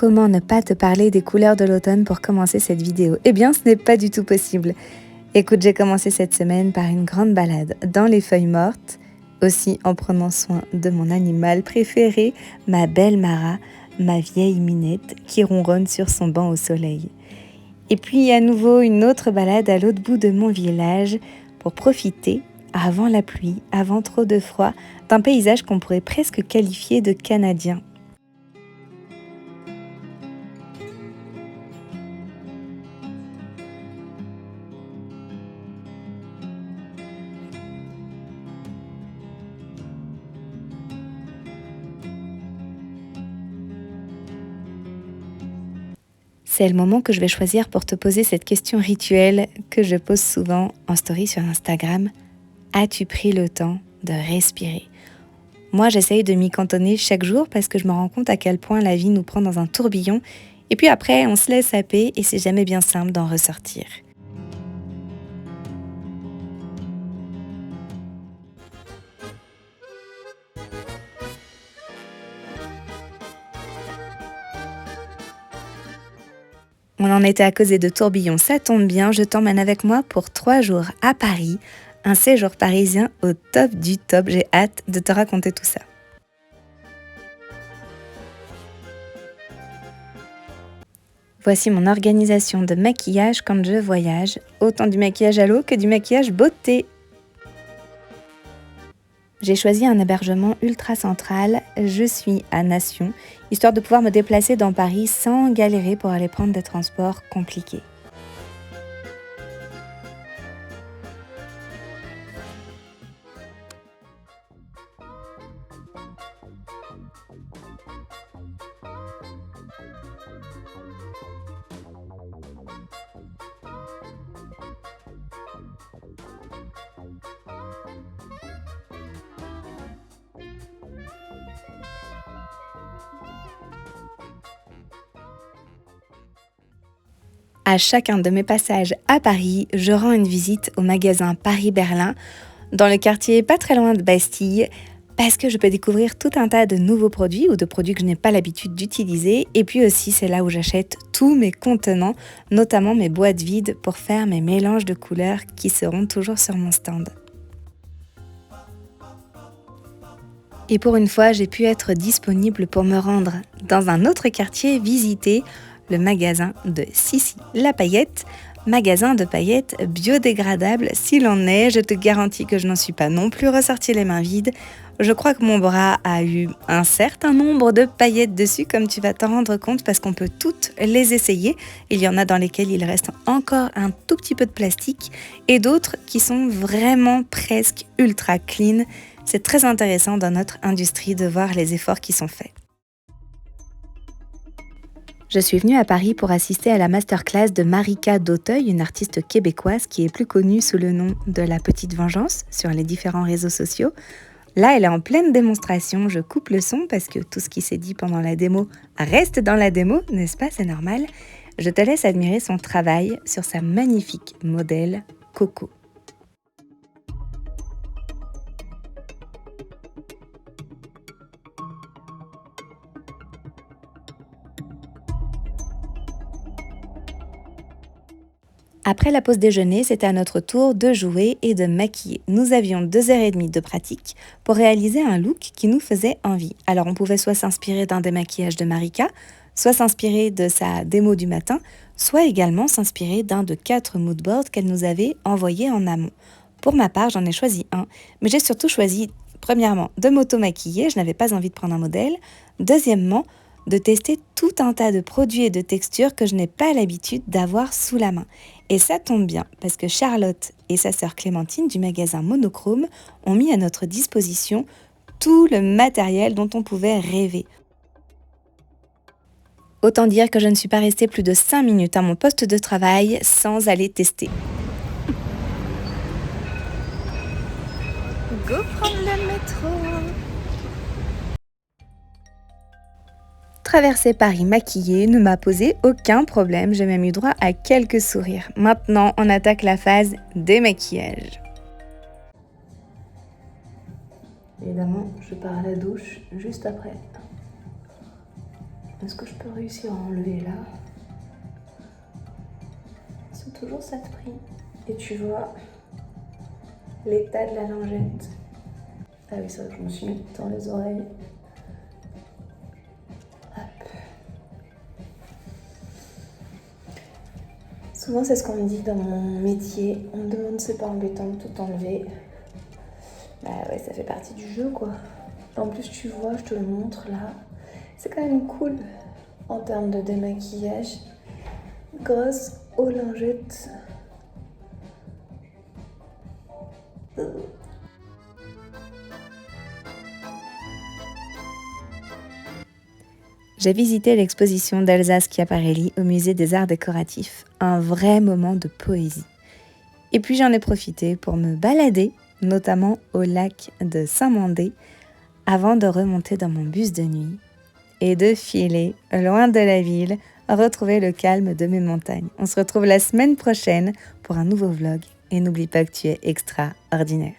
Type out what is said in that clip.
comment ne pas te parler des couleurs de l'automne pour commencer cette vidéo? Eh bien, ce n'est pas du tout possible. Écoute, j'ai commencé cette semaine par une grande balade dans les feuilles mortes, aussi en prenant soin de mon animal préféré, ma belle Mara, ma vieille Minette, qui ronronne sur son banc au soleil. Et puis à nouveau une autre balade à l'autre bout de mon village pour profiter, avant la pluie, avant trop de froid, d'un paysage qu'on pourrait presque qualifier de canadien. C'est le moment que je vais choisir pour te poser cette question rituelle que je pose souvent en story sur Instagram. As-tu pris le temps de respirer ? Moi, j'essaye de m'y cantonner chaque jour parce que je me rends compte à quel point la vie nous prend dans un tourbillon. Et puis après, on se laisse happer et c'est jamais bien simple d'en ressortir. On en était à causer de tourbillons, ça tombe bien, je t'emmène avec moi pour 3 jours à Paris, un séjour parisien au top du top, j'ai hâte de te raconter tout ça. Voici mon organisation de maquillage quand je voyage, autant du maquillage à l'eau que du maquillage beauté. J'ai choisi un hébergement ultra central, je suis à Nation, histoire de pouvoir me déplacer dans Paris sans galérer pour aller prendre des transports compliqués. À chacun de mes passages à Paris, je rends une visite au magasin Paris-Berlin, dans le quartier pas très loin de Bastille, parce que je peux découvrir tout un tas de nouveaux produits ou de produits que je n'ai pas l'habitude d'utiliser. Et puis aussi, c'est là où j'achète tous mes contenants, notamment mes boîtes vides pour faire mes mélanges de couleurs qui seront toujours sur mon stand. Et pour une fois, j'ai pu être disponible pour me rendre dans un autre quartier visiter le magasin de Sissi La Paillette, magasin de paillettes biodégradables s'il en est. Je te garantis que je n'en suis pas non plus ressortie les mains vides. Je crois que mon bras a eu un certain nombre de paillettes dessus, comme tu vas t'en rendre compte, parce qu'on peut toutes les essayer. Il y en a dans lesquelles il reste encore un tout petit peu de plastique et d'autres qui sont vraiment presque ultra clean. C'est très intéressant dans notre industrie de voir les efforts qui sont faits. Je suis venue à Paris pour assister à la masterclass de Marika d'Auteuil, une artiste québécoise qui est plus connue sous le nom de La Petite Vengeance sur les différents réseaux sociaux. Là, elle est en pleine démonstration, je coupe le son parce que tout ce qui s'est dit pendant la démo reste dans la démo, n'est-ce pas? C'est normal. Je te laisse admirer son travail sur sa magnifique modèle Coco. Après la pause déjeuner, c'était à notre tour de jouer et de maquiller. Nous avions 2h30 de pratique pour réaliser un look qui nous faisait envie. Alors on pouvait soit s'inspirer d'un des maquillages de Marika, soit s'inspirer de sa démo du matin, soit également s'inspirer d'un de 4 moodboards qu'elle nous avait envoyés en amont. Pour ma part, j'en ai choisi un, mais j'ai surtout choisi, premièrement, de m'auto-maquiller, je n'avais pas envie de prendre un modèle. Deuxièmement, de tester tout un tas de produits et de textures que je n'ai pas l'habitude d'avoir sous la main. Et ça tombe bien, parce que Charlotte et sa sœur Clémentine du magasin Monochrome ont mis à notre disposition tout le matériel dont on pouvait rêver. Autant dire que je ne suis pas restée plus de 5 minutes à mon poste de travail sans aller tester. Go prendre le métro! Traverser Paris maquillée ne m'a posé aucun problème, j'ai même eu droit à quelques sourires. Maintenant, on attaque la phase démaquillage. Évidemment, je pars à la douche juste après. Est-ce que je peux réussir à enlever là? C'est toujours ça de prix. Et tu vois l'état de la lingette. Ah oui, ça, je me suis mis dans les oreilles. Hop. Souvent, c'est ce qu'on me dit dans mon métier. On me demande c'est pas embêtant de tout enlever. Bah ouais, ça fait partie du jeu, quoi. En plus, tu vois, je te le montre là. C'est quand même cool en termes de démaquillage. Grâce aux lingettes. J'ai visité l'exposition d'Elsa Schiaparelli au musée des Arts décoratifs, un vrai moment de poésie. Et puis j'en ai profité pour me balader, notamment au lac de Saint-Mandé, avant de remonter dans mon bus de nuit et de filer, loin de la ville, retrouver le calme de mes montagnes. On se retrouve la semaine prochaine pour un nouveau vlog et n'oublie pas que tu es extraordinaire.